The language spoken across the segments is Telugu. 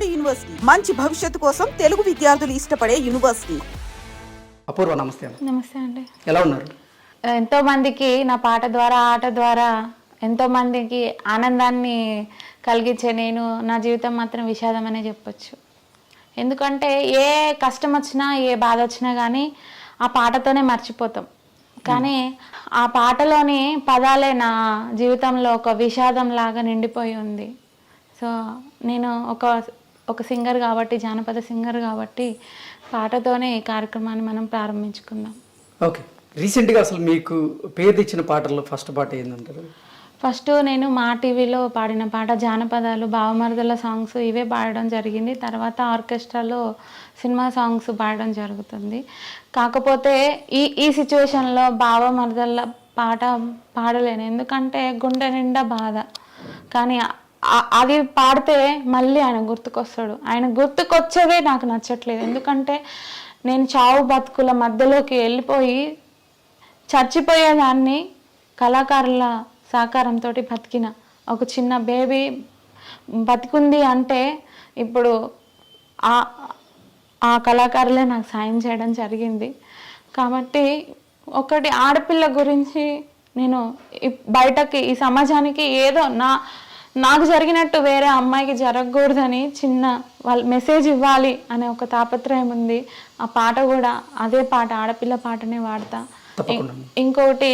నాడు యూనివర్సిటీ మంచి భవిష్యత్తు కోసం తెలుగు విద్యార్థులు ఇష్టపడే యూనివర్సిటీ. అపూర్వ నమస్తే. నమస్తే అండి. ఎలా ఉన్నారు? ఎంతో మందికి నా పాట ద్వారా ఆట ద్వారా ఎంతో మందికి ఆనందాన్ని కలిగించే నేను నా జీవితం మాత్రం విషాదం అనే చెప్పొచ్చు. ఎందుకంటే ఏ కష్టం వచ్చినా ఏ బాధ వచ్చినా కానీ ఆ పాటతోనే మర్చిపోతాం. కానీ ఆ పాటలోని పదాలే నా జీవితంలో ఒక విషాదం లాగా నిండిపోయి ఉంది. సో నేను ఒక సింగర్ కాబట్టి, జానపద సింగర్ కాబట్టి పాటతోనే ఈ కార్యక్రమాన్ని మనం ప్రారంభించుకుందాం. ఓకే, రీసెంట్గా అసలు మీకు పేరు తెచ్చిన పాటల్లో ఫస్ట్ పాట ఏంటంటారు? ఫస్ట్ నేను మా టీవీలో పాడిన పాట జానపదాలు, బావమరదల సాంగ్స్ ఇవే పాడడం జరిగింది. తర్వాత ఆర్కెస్ట్రాలో సినిమా సాంగ్స్ పాడడం జరుగుతుంది. కాకపోతే ఈ సిచ్యువేషన్లో బావమరదల పాట పాడలేను, ఎందుకంటే గుండె నిండా బాధ. కానీ అది పాడితే మళ్ళీ ఆయన గుర్తుకొస్తాడు. ఆయన గుర్తుకొచ్చేదే నాకు నచ్చట్లేదు. ఎందుకంటే నేను చావు బతుకుల మధ్యలోకి వెళ్ళిపోయి చచ్చిపోయేదాన్ని కళాకారుల సహకారంతో బతికిన ఒక చిన్న బేబీ బతికుంది అంటే ఇప్పుడు ఆ కళాకారులే నాకు సాయం చేయడం జరిగింది. కాబట్టి ఒకటి ఆడపిల్ల గురించి నేను బయటకి ఈ సమాజానికి ఏదో నాకు జరిగినట్టు వేరే అమ్మాయికి జరగకూడదని చిన్న వాళ్ళ మెసేజ్ ఇవ్వాలి అనే ఒక తాపత్రయం ఉంది. ఆ పాట కూడా అదే పాట, ఆడపిల్ల పాటనే వాడతా. ఇంకొకటి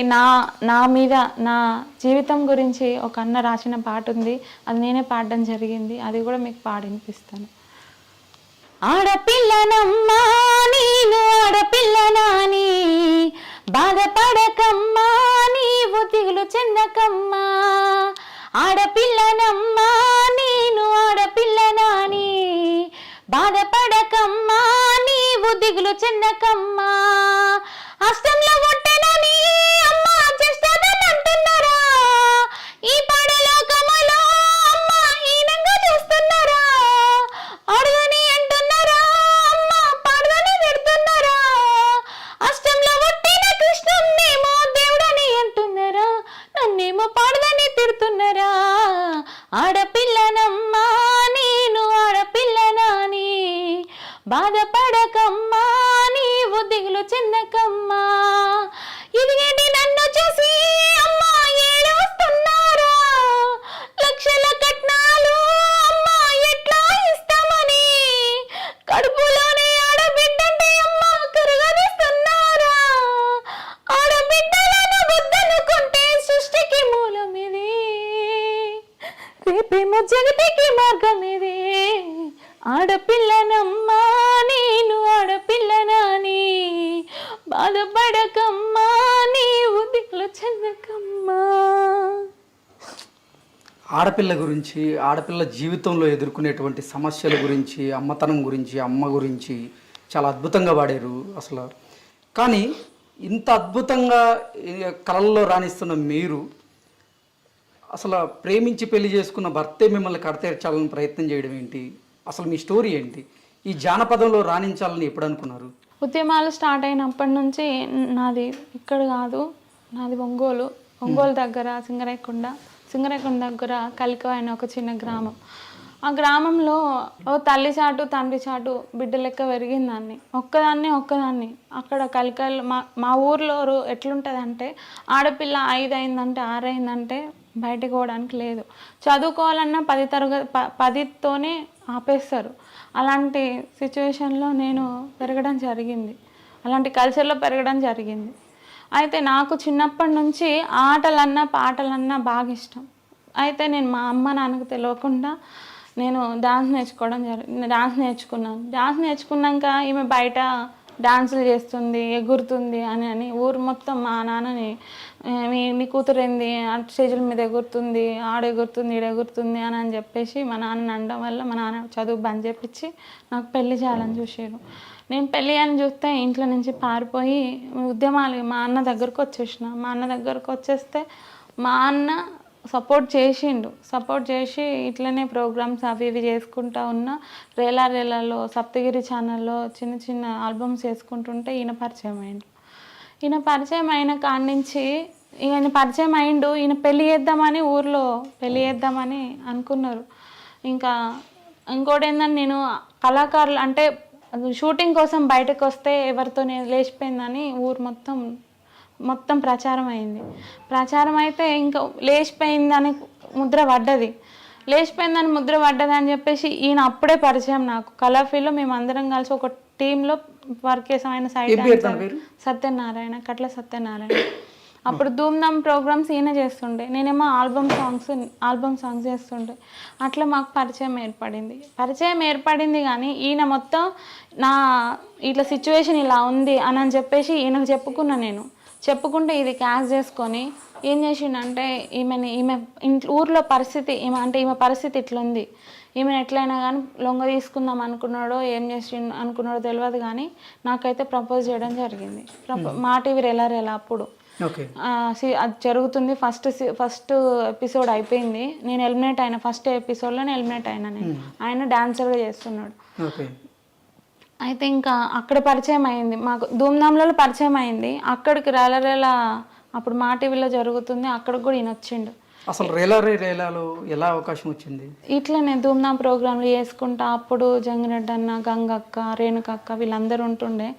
నా మీద నా జీవితం గురించి ఒక అన్న రాసిన పాట ఉంది, అది నేనే పాడడం జరిగింది. అది కూడా మీకు పాడి వినిపిస్తాను. ఆడపిల్లనమ్మా నేను ఆడపిల్లనాని, బాధపడకమ్మా నీవు దిగులు చెందకమ్మా. ఆడపిల్లనమ్మా నేను ఆడపిల్లనాని, బాధపడకమ్మా నీవు దిగులు చెందకమ్మా. అష్టంలో పుట్టినని అమ్మ చేస్తానని అంటున్నారా, ఈ పాడలోకములో అమ్మ హీనంగా చూస్తున్నారా. అడుగని అంటున్నారా అమ్మ పాడదని తిడుతున్నారా. అష్టంలో పుట్టిన కృష్ణున్నేమో దేవుడని అంటున్నారా, నన్నేమో పాడదని తిడుతున్నారా. ఆడపిల్లనమ్మా నేను ఆడపిల్లనాని, బాధపడకమ్మా నీవు దిగులు చెందకమ్మా. ఇదిగేంటి నన్ను చూసి అమ్మా ఏడుస్తున్నారా, లక్షల కట్నాలు అమ్మా ఎట్లా ఇస్తామని, కడుపులోనే ఆడబిడ్డంటే అమ్మా కరుగనిస్తున్నారా. ఆడబిడ్డలను గుద్దనుకుంటే సృష్టికి మూలం ఇది, రేపేమో జగతికి మార్గం ఇది. ఆడపిల్లనమ్మా నేను ఆడపిల్లనాని, బాధపడకమ్మా నీవు దిగులు చెందకమ్మా. ఆడపిల్ల గురించి, ఆడపిల్ల జీవితంలో ఎదుర్కొనేటువంటి సమస్యల గురించి, అమ్మతనం గురించి, అమ్మ గురించి చాలా అద్భుతంగా పాడారు అసలు. కానీ ఇంత అద్భుతంగా కళల్లో రాణిస్తున్న మీరు అసలు ప్రేమించి పెళ్లి చేసుకున్న భర్తే మిమ్మల్ని కడతీర్చాలని ప్రయత్నం చేయడం ఏంటి? అసలు మీ స్టోరీ ఏంటి? ఈ జానపదంలో రాణించాలని ఎప్పుడు అనుకున్నారు? ఉద్యమాలు స్టార్ట్ అయినప్పటి నుంచి నాది ఇక్కడ కాదు, నాది ఒంగోలు దగ్గర సింగరైకొండ దగ్గర కలిక అయిన ఒక చిన్న గ్రామం. ఆ గ్రామంలో ఓ తల్లి చాటు తండ్రి చాటు బిడ్డ లెక్క పెరిగిందాన్ని, ఒక్కదాన్ని అక్కడ కలికలు. మా ఊర్లో ఎట్లుంటుందంటే ఆడపిల్ల 5 అయిందంటే 6 అయిందంటే బయటకు పోవడానికి లేదు. చదువుకోవాలన్నా 10తోనే ఆపేస్తారు. అలాంటి సిచ్యువేషన్లో నేను పెరగడం జరిగింది, అలాంటి కల్చర్లో పెరగడం జరిగింది. అయితే నాకు చిన్నప్పటి నుంచి ఆటలన్నా పాటలన్నా బాగా ఇష్టం. అయితే నేను మా అమ్మ నాన్నకు తెలియకుండా నేను డాన్స్ నేర్చుకున్నాక ఈమె బయట డాన్సులు చేస్తుంది, ఎగురుతుంది అని ఊరు మొత్తం మా నాన్నని, నీ కూతురేంది స్టేజ్ల మీద ఎగురుతుంది, ఆడెగురుతుంది ఈడెగురుతుంది అని చెప్పేసి మా నాన్నని అనడం వల్ల మా నాన్న చదువు బంద్ చేపించి నాకు పెళ్లి చేయాలని చూసారు. నేను పెళ్ళి అని చూస్తే ఇంట్లో నుంచి పారిపోయి ఉద్యమాలు మా అన్న దగ్గరకు వచ్చేసిన. మా అన్న దగ్గరకు వచ్చేస్తే మా అన్న సపోర్ట్ చేసి ఇట్లనే ప్రోగ్రామ్స్ అవి ఇవి చేసుకుంటా ఉన్న. రేలాలో సప్తగిరి ఛానల్లో చిన్న ఆల్బమ్స్ చేసుకుంటుంటే ఈయన పరిచయం అయిన కాడి నుంచి ఈయన పరిచయం అయిండు. ఈయన పెళ్ళి చేద్దామని ఊర్లో పెళ్ళి చేద్దామని అనుకున్నారు. ఇంకా ఇంకోటి ఏంటంటే నేను కళాకారులు అంటే షూటింగ్ కోసం బయటకు వస్తే ఎవరితో లేచిపోయిందని ఊరు మొత్తం ప్రచారం అయింది. ప్రచారం అయితే ఇంకా లేచిపోయిందని ముద్ర పడ్డది. లేచిపోయిందని ముద్ర పడ్డది అని చెప్పేసి ఈయన అప్పుడే పరిచయం నాకు. కళాఫీల్డ్లో మేము అందరం కలిసి ఒక టీంలో వర్క్ చేసాం. ఆయన సైడ్ సత్యనారాయణ, కట్ల సత్యనారాయణ. అప్పుడు ధూమ్ధామ్ ప్రోగ్రామ్స్ ఈయన చేస్తుండే, నేనేమో ఆల్బమ్ సాంగ్స్ చేస్తుండే. అట్లా మాకు పరిచయం ఏర్పడింది కానీ ఈయన మొత్తం నా ఇట్లా సిచ్యువేషన్ ఇలా ఉంది అని చెప్పేసి ఈయనకు చెప్పుకుంటే ఇది క్యాష్ చేసుకొని ఏం చేసిండంటే ఈమె ఊర్లో పరిస్థితి ఈమె పరిస్థితి ఇట్లుంది, ఈమెను ఎట్లయినా కానీ లొంగ తీసుకుందాం అనుకున్నాడో ఏం అనుకున్నాడో తెలియదు కానీ నాకైతే ప్రపోజ్ చేయడం జరిగింది. మా టీవీ రెలా అప్పుడు అది జరుగుతుంది. ఫస్ట్ ఎపిసోడ్ అయిపోయింది, నేను ఎలిమినేట్ అయినా. ఫస్ట్ ఎపిసోడ్లోనే ఎలిమినేట్ అయినా నేను. ఆయన డాన్సర్గా చేస్తున్నాడు. అయితే ఇంకా అక్కడ పరిచయం అయింది మాకు, ధూమ్ధామ్లో పరిచయం అయింది. అక్కడికి రేలా అప్పుడు మా టీవీలో జరుగుతుంది, అక్కడికి కూడా ఈయన వచ్చిండు. అసలు రేలాలో ఎలా అవకాశం వచ్చింది? ఇట్లనే ధూమ్ధామ్ ప్రోగ్రాంలు చేసుకుంటా. అప్పుడు జంగిరెడ్డి అన్న, గంగక్క, రేణుకక్క వీళ్ళందరూ ఉంటుండే.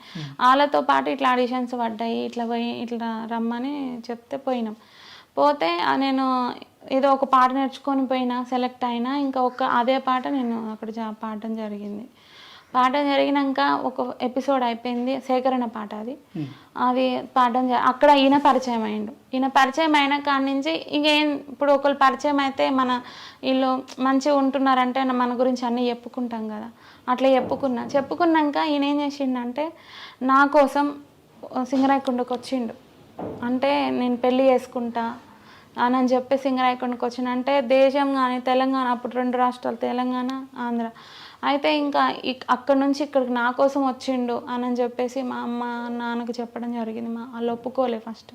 వాళ్ళతో పాటు ఇట్లా ఆడిషన్స్ పడ్డాయి. ఇట్లా పోయి ఇట్లా రమ్మని చెప్తే పోతే నేను ఏదో ఒక పాట నేర్చుకొని పోయినా, సెలెక్ట్ అయినా. ఇంకా అదే పాట నేను అక్కడ పాడడం జరిగింది. పాడడం జరిగినాక ఒక ఎపిసోడ్ అయిపోయింది, సేకరణ పాట అది పాడడం అక్కడ ఈయన పరిచయం అయ్యిండు. ఈయన పరిచయం అయిన కాడి నుంచి ఇప్పుడు ఒకళ్ళు పరిచయం అయితే మన వీళ్ళు మంచిగా ఉంటున్నారంటే మన గురించి అన్నీ చెప్పుకుంటాం కదా. అట్లా చెప్పుకున్నాక ఈయన ఏం చేసిండంటే నా కోసం సింగరాయకొండకు వచ్చిండు. అంటే నేను పెళ్ళి చేసుకుంటా అని చెప్పి సింగరాయకొండకు వచ్చిన. అంటే దేశం కానీ తెలంగాణ, అప్పుడు 2 రాష్ట్రాలు తెలంగాణ, ఆంధ్ర. అయితే ఇంకా అక్కడ నుంచి ఇక్కడికి నా కోసం వచ్చిండు అని చెప్పేసి మా అమ్మ నాన్నకు చెప్పడం జరిగింది. వాళ్ళు ఒప్పుకోలే ఫస్ట్.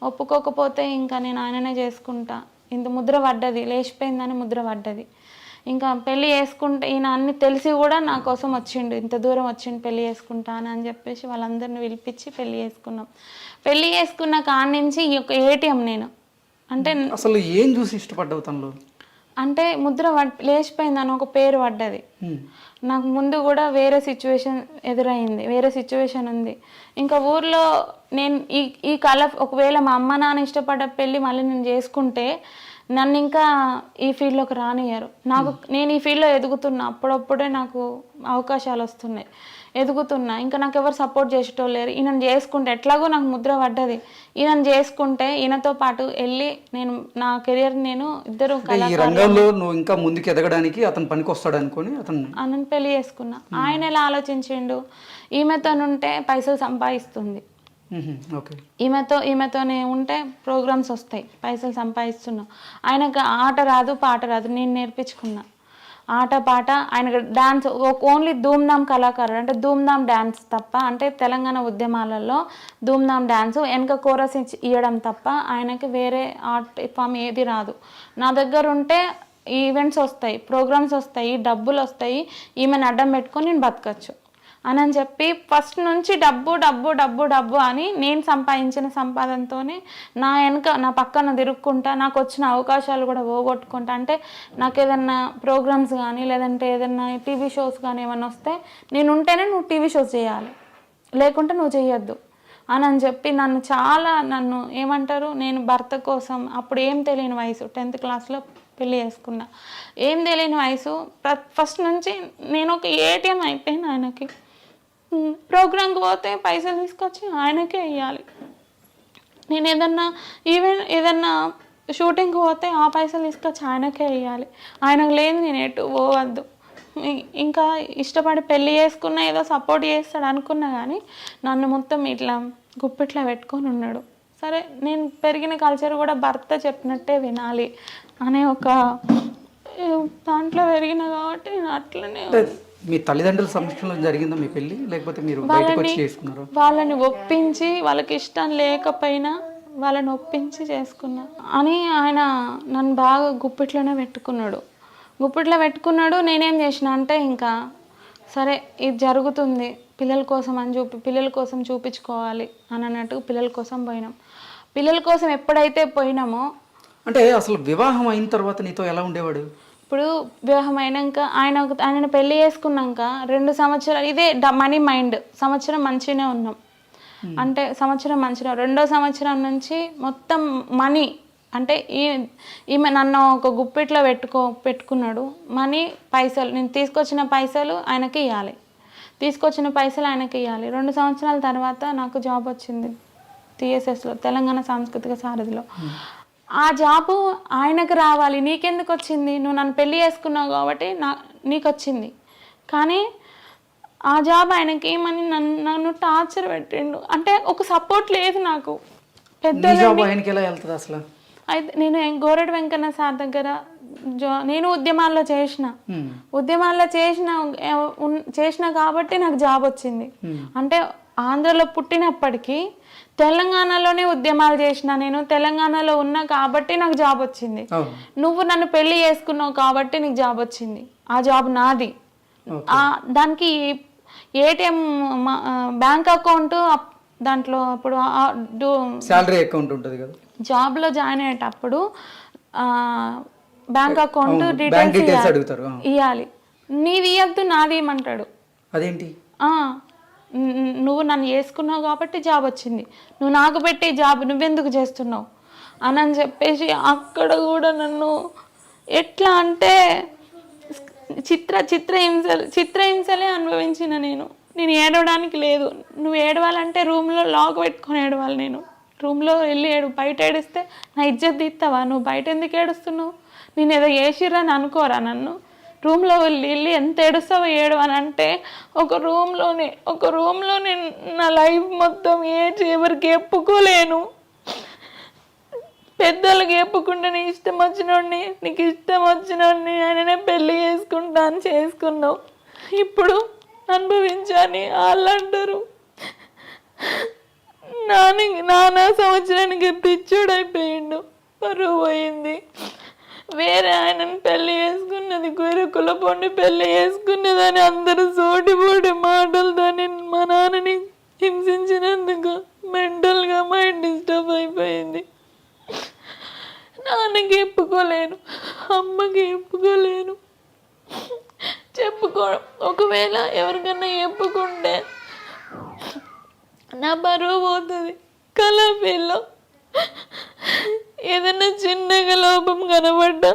ఒప్పుకోకపోతే ఇంకా నేను ఆయననే చేసుకుంటా, ఇంత ముద్ర పడ్డది, లేచిపోయిందని ముద్ర పడ్డది. ఇంకా పెళ్ళి చేసుకుంటే ఈయన అన్ని తెలిసి కూడా నా కోసం వచ్చిండు, ఇంత దూరం వచ్చిండు పెళ్ళి చేసుకుంటా అని చెప్పేసి వాళ్ళందరిని పిలిపించి పెళ్ళి చేసుకున్నాం. పెళ్ళి చేసుకున్న కాడి నుంచి ఈ యొక్క ఏటీఎం నేను అంటే అసలు ఏం చూసి ఇష్టపడ్డావు తనలో? అంటే ముద్ర లేచిపోయిందని ఒక పేరు పడ్డది నాకు. ముందు కూడా వేరే సిచ్యువేషన్ ఎదురైంది, వేరే సిచ్యువేషన్ ఉంది. ఇంకా ఊర్లో నేను ఈ కళ ఒకవేళ మా అమ్మ నాన్న ఇష్టపడ్డ పెళ్ళి మళ్ళీ నేను చేసుకుంటే నన్ను ఇంకా ఈ ఫీల్డ్లోకి రానియ్యారు. నేను ఈ ఫీల్డ్లో ఎదుగుతున్నా, అప్పుడప్పుడే నాకు అవకాశాలు వస్తున్నాయి, ఎదుగుతున్నా. ఇంకా నాకు ఎవరు సపోర్ట్ చేసేటోళ్ళు లేరు. ఈయనను చేసుకుంటే ఎట్లాగో నాకు ముద్ర పడ్డది, ఈయనను చేసుకుంటే ఈయనతో పాటు వెళ్ళి నేను నా కెరియర్ నేను ఇద్దరు రంగంలో నువ్వు ఇంకా ముందుకు ఎదగడానికి అతను పనికి వస్తాడు అనుకుని అతను పెళ్లి చేసుకున్నా. ఆయన ఎలా ఆలోచించిండు, ఈమెతోనుంటే పైసలు సంపాదిస్తుంది, ఈమెతోనే ఉంటే ప్రోగ్రామ్స్ వస్తాయి, పైసలు సంపాదిస్తున్నావు. ఆయనకు ఆట రాదు, పాట రాదు, నేను నేర్పించుకున్నా ఆట పాట. ఆయనకు డాన్స్ ఓన్లీ ధూమ్ధామ్ కళాకారుడు, అంటే ధూమ్ధామ్ డ్యాన్స్ తప్ప, అంటే తెలంగాణ ఉద్యమాలలో ధూమ్ధామ్ డ్యాన్స్ వెనక కోరస్ ఇవ్వడం తప్ప ఆయనకి వేరే ఆర్ట్ ఫామ్ ఏది రాదు. నా దగ్గర ఉంటే ఈవెంట్స్ వస్తాయి, ప్రోగ్రామ్స్ వస్తాయి, డబ్బులు వస్తాయి, ఈమెను అడ్డం పెట్టుకొని నేను బతకచ్చు అని చెప్పి ఫస్ట్ నుంచి డబ్బు డబ్బు డబ్బు డబ్బు అని నేను సంపాదించిన సంపాదనతోనే నా పక్కన తిరుక్కుంటా, నాకు వచ్చిన అవకాశాలు కూడా పోగొట్టుకుంటా. అంటే నాకు ఏదన్నా ప్రోగ్రామ్స్ కానీ లేదంటే ఏదన్నా టీవీ షోస్ కానీ ఏమైనా వస్తే నేను ఉంటేనే నువ్వు టీవీ షోస్ చేయాలి, లేకుంటే నువ్వు చేయొద్దు అని చెప్పి నన్ను ఏమంటారు, నేను భర్త కోసం అప్పుడు ఏం తెలియని వయసు, 10th క్లాస్లో పెళ్ళి చేసుకున్నా, ఏం తెలియని వయసు. ఫస్ట్ నుంచి నేను ఒక ఏటీఎం అయిపోయాను ఆయనకి. ప్రోగ్రాంకి పోతే పైసలు తీసుకొచ్చి ఆయనకే ఇవ్వాలి. నేను ఏదన్నా షూటింగ్కి పోతే ఆ పైసలు తీసుకొచ్చి ఆయనకే ఇవ్వాలి. ఆయనకు లేదు నేను ఎటు పోవద్దు. ఇంకా ఇష్టపడి పెళ్ళి చేసుకున్నా ఏదో సపోర్ట్ చేస్తాడు అనుకున్నా కానీ నన్ను మొత్తం ఇట్లా గుప్పిట్లా పెట్టుకొని ఉన్నాడు. సరే నేను పెరిగిన కల్చర్ కూడా భర్త చెప్పినట్టే వినాలి అనే ఒక దాంట్లో పెరిగిన కాబట్టి నేను అట్లనే. మీ తల్లిదండ్రుల సమక్షంలో జరిగిందా మీ పెళ్ళి, లేకపోతే మీరు బయటకు వచ్చి చేసుకున్నారా? వాళ్ళని ఒప్పించి, వాళ్ళకి ఇష్టం లేకపోయినా వాళ్ళని ఒప్పించి చేసుకున్నా అని ఆయన నన్ను బాగా గుప్పిట్లోనే పెట్టుకున్నాడు. నేనేం చేసిన అంటే ఇంకా సరే ఇది జరుగుతుంది పిల్లల కోసం చూపించుకోవాలి అని అన్నట్టు పిల్లల కోసం పోయినాం. పిల్లల కోసం ఎప్పుడైతే పోయినామో, అంటే అసలు వివాహం అయిన తర్వాత నీతో ఎలా ఉండేవాడు? ఇప్పుడు వివాహం అయినాక ఆయనను పెళ్లి చేసుకున్నాక 2 సంవత్సరాలు ఇదే మనీ మైండ్, సంవత్సరం మంచిగానే ఉన్నాం. అంటే సంవత్సరం మంచిగా, 2వ సంవత్సరం నుంచి మొత్తం మనీ అంటే ఈమె నన్ను ఒక గుప్పిట్లో పెట్టుకున్నాడు. మనీ, పైసలు, నేను తీసుకొచ్చిన పైసలు ఆయనకి ఇవ్వాలి, 2 సంవత్సరాల తర్వాత నాకు జాబ్ వచ్చింది TSSలో, తెలంగాణ సాంస్కృతిక సారథిలో. ఆ జాబు ఆయనకు రావాలి, నీకెందుకు వచ్చింది, నువ్వు నన్ను పెళ్లి చేసుకున్నావు కాబట్టి నీకు వచ్చింది. కానీ ఆ జాబ్ ఆయనకి ఏమని నన్ను టార్చర్ పెట్టిండు. అంటే ఒక సపోర్ట్ లేదు నాకు. అసలు అయితే నేను గోరెడు వెంకన్న సార్ దగ్గర నేను ఉద్యమాల్లో చేసిన కాబట్టి నాకు జాబ్ వచ్చింది. అంటే ఆంధ్రలో పుట్టినప్పటికీ తెలంగాణలోనే ఉద్యమాలు చేసిన, నేను తెలంగాణలో ఉన్నా కాబట్టి నాకు జాబ్ వచ్చింది. నువ్వు నన్ను పెళ్లి చేసుకున్నావు కాబట్టి నీకు జాబ్ వచ్చింది. ఆ జాబ్ నాది. దానికి ATM బ్యాంక్ అకౌంట్, దాంట్లో అప్పుడు సాలరీ అకౌంట్ ఉంటుంది కదా, జాబ్లో జాయిన్ అయ్యేటప్పుడు బ్యాంక్ అకౌంట్ డీటెయిల్స్ అడుగుతారు, ఇవ్వాలి. నీది ఇవ్వద్దు, నాది ఇవ్వమంటాడు. అదేంటి? నువ్వు నన్ను చేసుకున్నావు కాబట్టి జాబ్ వచ్చింది, నువ్వు నాకు పెట్టి జాబ్ నువ్వెందుకు చేస్తున్నావు అని చెప్పేసి అక్కడ కూడా నన్ను ఎట్లా అంటే చిత్రహింసలే అనుభవించిన నేను ఏడవడానికి లేదు. నువ్వు ఏడవాలంటే రూమ్లో లాక్ పెట్టుకొని ఏడవాలి. నేను రూమ్లో వెళ్ళి బయట ఏడిస్తే నా ఇజ్జత్ తీస్తావా, నువ్వు బయట ఎందుకు ఏడుస్తున్నావు, నేను ఏదో చేసిర్రని అనుకోరా నన్ను. రూమ్లో వెళ్ళి ఎంత ఏడుస్తావో ఏడవని అంటే ఒక రూమ్లోనే నా లైఫ్ మొత్తం ఎవరికి చెప్పుకోలేను. పెద్దలకు చెప్పుకుంటే నీకు ఇష్టం వచ్చినోడిని ఆయననే పెళ్ళి చేసుకుంటా అని చేసుకున్నావు, ఇప్పుడు అనుభవించాని వాళ్ళు అంటారు. నానా సంవత్సరానికి పిచ్చోడైపోయిండు, పరువు పోయింది. వేరే ఆయనను పెళ్లి చేసుకున్నది, కుల పొండి పెళ్లి చేసుకున్నదని అందరూ సోటిపోటి మాటలతో మా నాన్నని హింసించినందుకు మెంటల్గా మైండ్ డిస్టర్బ్ అయిపోయింది. నాన్నకి చెప్పుకోలేను, అమ్మకి చెప్పుకోవడం. ఒకవేళ ఎవరికన్నా చెప్పుకుంటే నా బరువు పోతుంది. కళాపీల్లో ఏదైనా చిన్నగా లోపం కనబడ్డా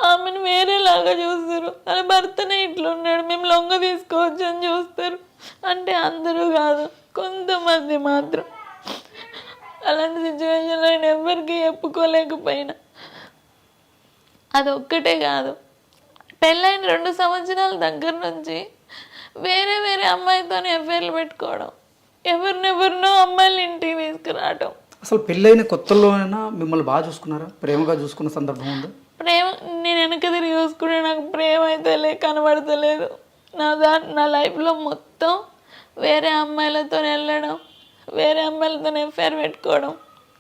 ఆమెను వేరేలాగా చూస్తారు. అలా భర్తనే ఇట్లున్నాడు, మేము లొంగ తీసుకోవచ్చు అని చూస్తారు. అంటే అందరూ కాదు, కొంతమంది మాత్రం. అలాంటి సిచ్యువేషన్లో నేను ఎవరికి చెప్పుకోలేకపోయినా. అదొక్కటే కాదు, పెళ్ళైన 2 సంవత్సరాల దగ్గర నుంచి వేరే అమ్మాయితో అఫైర్లు పెట్టుకోవడం, ఎవరినెవరినో అమ్మాయిలు ఇంటికి తీసుకురావడం. అసలు పెళ్ళైన కొత్తలోనైనా మిమ్మల్ని బాగా చూసుకున్నారా, ప్రేమగా చూసుకున్న సందర్భం ఉందా? ప్రేమ నేను వెనక తిరిగి చూసుకుంటే నాకు ప్రేమ అయితే కనబడతలేదు. నా లైఫ్లో మొత్తం వేరే అమ్మాయిలతో వెళ్ళడం, వేరే అమ్మాయిలతో అఫైర్ పెట్టుకోవడం,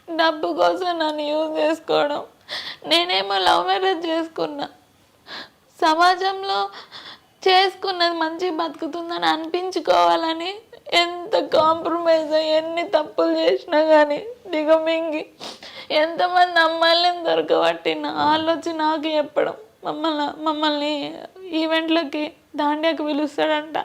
డబ్బు కోసం నన్ను యూజ్ చేసుకోవడం. నేనేమో లవ్ మ్యారేజ్ చేసుకున్నా, సమాజంలో చేసుకున్నది మంచి బతుకుతుందని అనిపించుకోవాలని ఎంత కాంప్రమైజ్ ఎన్ని తప్పులు చేసినా కానీ దిగమింగి ఎంతమంది అమ్మాయిలను దొరకబట్టి వాళ్ళు వచ్చి నాకు చెప్పడం, మమ్మల్ని ఈవెంట్లకి దాండియాకి పిలుస్తాడంట,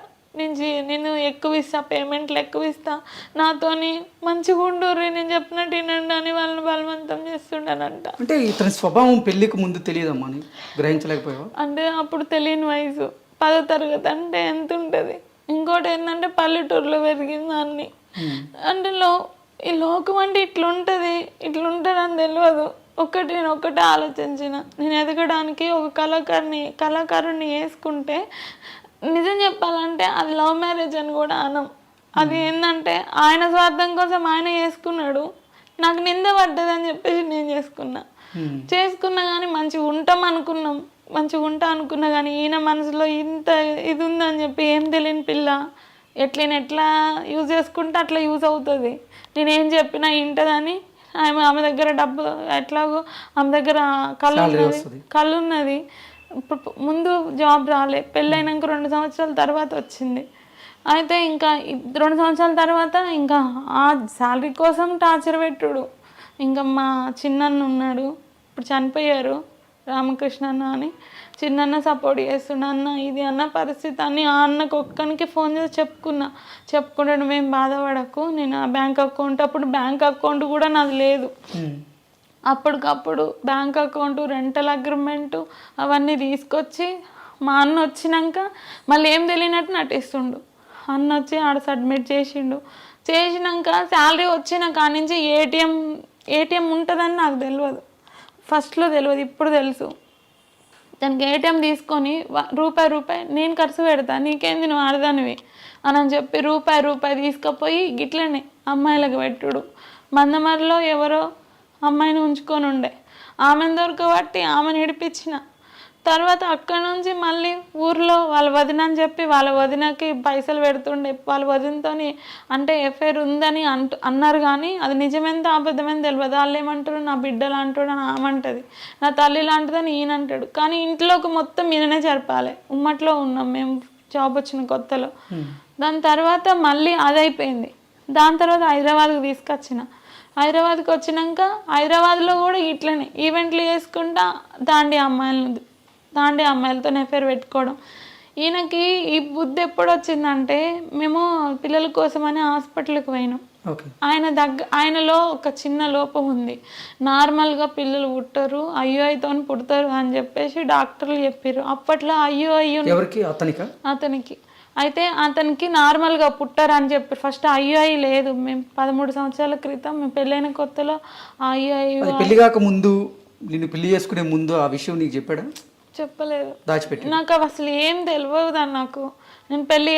నేను ఎక్కువ ఇస్తా, పేమెంట్లు ఎక్కువ ఇస్తా, నాతోని మంచిగా ఉండరు, నేను చెప్పినట్టు వినండి అని వాళ్ళని బలవంతం చేస్తుండనంట. అంటే ఇతని స్వభావం పెళ్ళికి ముందు తెలియదమ్మా అని గ్రహించలేకపోయావా? అంటే అప్పుడు తెలియని వయసు, 10వ తరగతి అంటే ఎంత ఉంటుంది. ఇంకోటి ఏంటంటే పల్లెటూరులో పెరిగింది అన్ని. అంటే ఈ లోకం అంటే ఇట్లుంటుంది అని తెలియదు. నేను ఒకటే ఆలోచించిన, నేను ఎదగడానికి ఒక కళాకారుని వేసుకుంటే, నిజం చెప్పాలంటే అది లవ్ మ్యారేజ్ అని కూడా అనం. అది ఏంటంటే ఆయన స్వార్థం కోసం ఆయన చేసుకున్నాడు, నాకు నింద పడ్డదని చెప్పేసి నేను చేసుకున్నా కానీ మంచిగా ఉంటా అనుకున్నా కానీ ఈయన మనసులో ఇంత ఇది ఉందని చెప్పి ఏం తెలియని పిల్ల ఎట్లా యూజ్ చేసుకుంటే అట్లా యూజ్ అవుతుంది. నేనేం చెప్పినా వింటదని ఆమె దగ్గర డబ్బు ఎట్లాగో ఆమె దగ్గర కళ్ళు ఉన్నది. ఇప్పుడు ముందు జాబ్ రాలే, పెళ్ళైనాక 2 సంవత్సరాల తర్వాత వచ్చింది. అయితే ఇంకా 2 సంవత్సరాల తర్వాత ఇంకా ఆ శాలరీ కోసం టార్చర్ పెట్టుడు. ఇంకా మా చిన్నన్న ఉన్నాడు, ఇప్పుడు చనిపోయారు, రామకృష్ణ అన్న అని. చిన్న సపోర్ట్ చేస్తుండ, అన్న ఇది అన్న పరిస్థితి అని ఆ అన్నకు ఒక్కనికి ఫోన్ చేసి చెప్పుకుంటే నువ్వేం బాధపడకు, నేను ఆ బ్యాంక్ అకౌంట్, అప్పుడు బ్యాంక్ అకౌంట్ కూడా నాది లేదు. అప్పటికప్పుడు బ్యాంక్ అకౌంట్, రెంటల్ అగ్రిమెంట్ అవన్నీ తీసుకొచ్చి మా అన్న వచ్చినాక మళ్ళీ ఏం తెలియనట్టు నటిస్తుండు. అన్న వచ్చి ఆడ సబ్మిట్ చేసినాక శాలరీ వచ్చిన కాడి నుంచి ఏటీఎం ఉంటుందని నాకు తెలియదు, ఫస్ట్లో తెలియదు, ఇప్పుడు తెలుసు. దానికి ఏటీఎం తీసుకొని రూపాయి నేను ఖర్చు పెడతా, నీకేంది నువ్వు ఆడదానివి అని చెప్పి రూపాయి తీసుకుపోయి గిట్లనే అమ్మాయిలకు పెట్టుడు. మందమరిలో ఎవరో అమ్మాయిని ఉంచుకొని ఉండే, ఆమెను దొరకబట్టి ఆమెను ఇడిపించిన తర్వాత అక్కడి నుంచి మళ్ళీ ఊర్లో వాళ్ళ వదిన అని చెప్పి వాళ్ళ వదినకి పైసలు పెడుతుండే. వాళ్ళ వదినతో అంటే ఎఫ్ఐఆర్ ఉందని అన్నారు, కానీ అది నిజమెంత అబద్ధమని తెలియదు. వాళ్ళు ఏమంటారు, నా బిడ్డ లాంటివాడు అని ఆమంటది, నా తల్లి లాంటిదని ఈయన అంటాడు. కానీ ఇంట్లోకి మొత్తం ఈయననే జరపాలి. ఉమ్మట్లో ఉన్నాం మేము జాబ్ వచ్చిన కొత్తలో. దాని తర్వాత మళ్ళీ అదైపోయింది. దాని తర్వాత హైదరాబాద్కి తీసుకొచ్చిన. హైదరాబాద్కి వచ్చినాక హైదరాబాద్లో కూడా ఇట్లనే ఈవెంట్లు చేసుకుంటా దాండి అమ్మాయిలతో ఎఫ్ఐఆర్ పెట్టుకోవడం. ఈయనకి ఈ బుద్ధి ఎప్పుడు వచ్చిందంటే, మేము పిల్లల కోసమని హాస్పిటల్కి పోయినాం. ఆయనలో ఒక చిన్న లోపం ఉంది, నార్మల్గా పిల్లలు పుట్టరు, ఐయుఐతో పుడతారు అని చెప్పేసి డాక్టర్లు చెప్పారు. అప్పట్లో అతనికి అయితే అతనికి నార్మల్గా పుట్టారు అని చెప్పారు. ఫస్ట్ ఐయుఐ లేదు. మేము 13 సంవత్సరాల క్రితం మేము పెళ్ళైన కొత్తలో ఐయుఐ పెళ్లి కాక ముందు, నిన్ను పెళ్లి చేసుకునే ముందు ఆ విషయం నీకు చెప్పాడా? చెప్పలేదు. దాచిపెట్టి నాకు అసలు ఏం తెలియదు అని. నాకు నేను పెళ్లి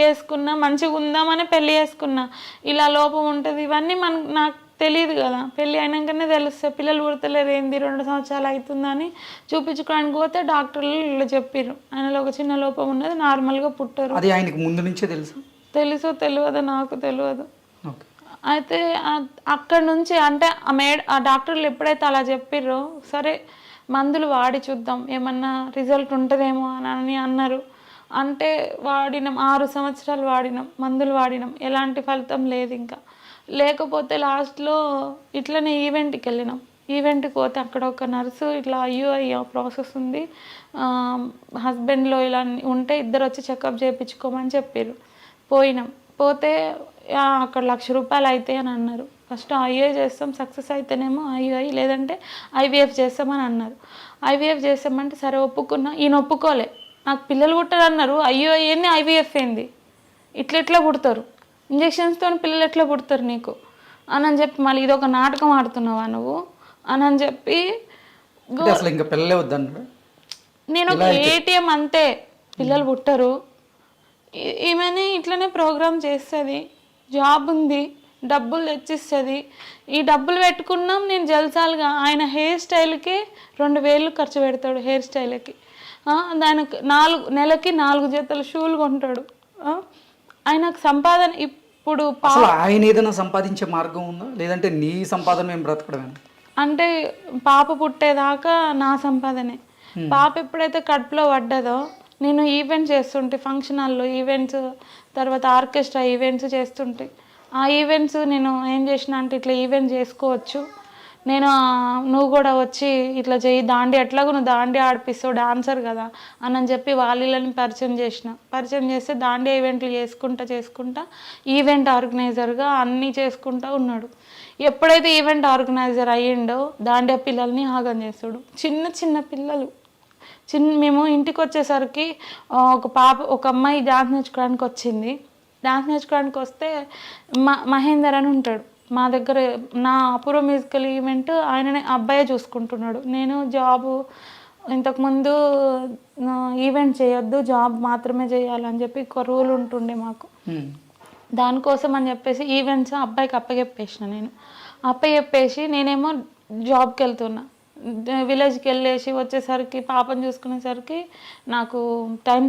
చేసుకున్నా మంచిగా ఉందామని పెళ్లి చేసుకున్నా, ఇలా లోపం ఉంటుంది ఇవన్నీ నాకు తెలియదు కదా. పెళ్ళి అయినాకనే తెలుస్తాయి, పిల్లలు పుడతలేరు ఏంది 2 సంవత్సరాలు అవుతుందని చూపించుకోవడానికి పోతే డాక్టర్లు ఇలా చెప్పారు, ఆయనలో ఒక చిన్న లోపం ఉన్నది, నార్మల్గా పుట్టారు. అది ఆయనకు ముందు నుంచే తెలుసో తెలియదు, నాకు తెలియదు. అయితే అక్కడ నుంచి అంటే ఆ డాక్టర్లు ఎప్పుడైతే అలా చెప్పారో, సరే మందులు వాడి చూద్దాం ఏమన్నా రిజల్ట్ ఉంటుందేమో అని అన్నారు. అంటే 6 సంవత్సరాలు మందులు వాడినాం, ఎలాంటి ఫలితం లేదు. ఇంకా లేకపోతే లాస్ట్లో ఇట్లనే ఈవెంట్కి వెళ్ళినాం. ఈవెంట్కి పోతే అక్కడ ఒక నర్సు ఇట్లా ఐయుఐ ప్రాసెస్ ఉంది, హస్బెండ్లో ఇలా ఉంటే ఇద్దరు వచ్చి చెకప్ చేయించుకోమని చెప్పారు. పోతే అక్కడ ₹1,00,000 అవుతాయి అని అన్నారు. ఫస్ట్ ఐయుఐ చేస్తాం, సక్సెస్ అయితేనేమో ఐయుఐ, లేదంటే ఐవీఎఫ్ చేస్తామని అన్నారు. ఐవీఎఫ్ చేస్తామంటే సరే ఒప్పుకున్నా. ఈయన ఒప్పుకోలే, నాకు పిల్లలు పుట్టారు అన్నారు, ఐయుఐ ఏంది ఐవీఎఫ్ ఏంది, ఇట్లా పుడతారు, ఇంజెక్షన్స్తో పిల్లలు ఎట్లా పుడతారు నీకు అని చెప్పి, మళ్ళీ ఇది ఒక నాటకం ఆడుతున్నావా నువ్వు అని చెప్పి నేను ఒక ఏటీఎం అంతే, పిల్లలు పుట్టరు, ఈమెని ఇట్లనే ప్రోగ్రామ్ చేస్తుంది, జాబ్ ఉంది, డబ్బులు తెచ్చిస్తుంది, ఈ డబ్బులు పెట్టుకున్నాం నేను జల్సాలుగా. ఆయన హెయిర్ స్టైల్కి 2,000 ఖర్చు పెడతాడు, హెయిర్ స్టైల్కి. దానికి నెలకి 4 జతల షూలు కొంటాడు. ఆయనకు సంపాదన ఇప్పుడు ఆయన ఏదైనా సంపాదించే మార్గం ఉందా, లేదంటే నీ సంపాదన మేము బ్రతకడమే? అంటే పాప పుట్టేదాకా నా సంపాదనే. పాప ఎప్పుడైతే కడుపులో పడ్డదో నేను ఈవెంట్స్ చేస్తుంటే, ఫంక్షన్ హాల్లో ఈవెంట్స్, తర్వాత ఆర్కెస్ట్రా ఈవెంట్స్ చేస్తుంటే, ఆ ఈవెంట్స్ నేను ఏం చేసిన అంటే, ఇట్లా ఈవెంట్ చేసుకోవచ్చు, నువ్వు కూడా వచ్చి ఇట్లా చేయి, దాండి ఎట్లాగో నువ్వు దాండి ఆడిపిస్తావు, డాన్సర్ కదా అని చెప్పి వాళ్ళని పరిచయం చేస్తే దాండి ఈవెంట్లు చేసుకుంటా ఈవెంట్ ఆర్గనైజర్గా అన్నీ చేసుకుంటా ఉన్నాడు. ఎప్పుడైతే ఈవెంట్ ఆర్గనైజర్ అయ్యిండో దాండియా పిల్లల్ని ఆగం చేస్తాడు. చిన్న పిల్లలు మేము ఇంటికి వచ్చేసరికి ఒక అమ్మాయి డాన్స్ నేర్చుకోవడానికి వచ్చింది. డాన్స్ నేర్చుకోవడానికి వస్తే మహేందర్ అని ఉంటాడు మా దగ్గర, నా అపూర్వ మ్యూజికల్ ఈవెంట్ ఆయననే అబ్బాయే చూసుకుంటున్నాడు. నేను జాబు ఇంతకుముందు ఈవెంట్ చేయొద్దు, జాబ్ మాత్రమే చేయాలని చెప్పి ఒక రూల్ ఉంటుండే మాకు. దానికోసం అని చెప్పేసి ఈవెంట్స్ అబ్బాయికి అప్పచెప్పేసి నేనేమో జాబ్కి వెళ్తున్నా. విలేజ్కి వెళ్ళేసి వచ్చేసరికి పాపను చూసుకునేసరికి నాకు టైం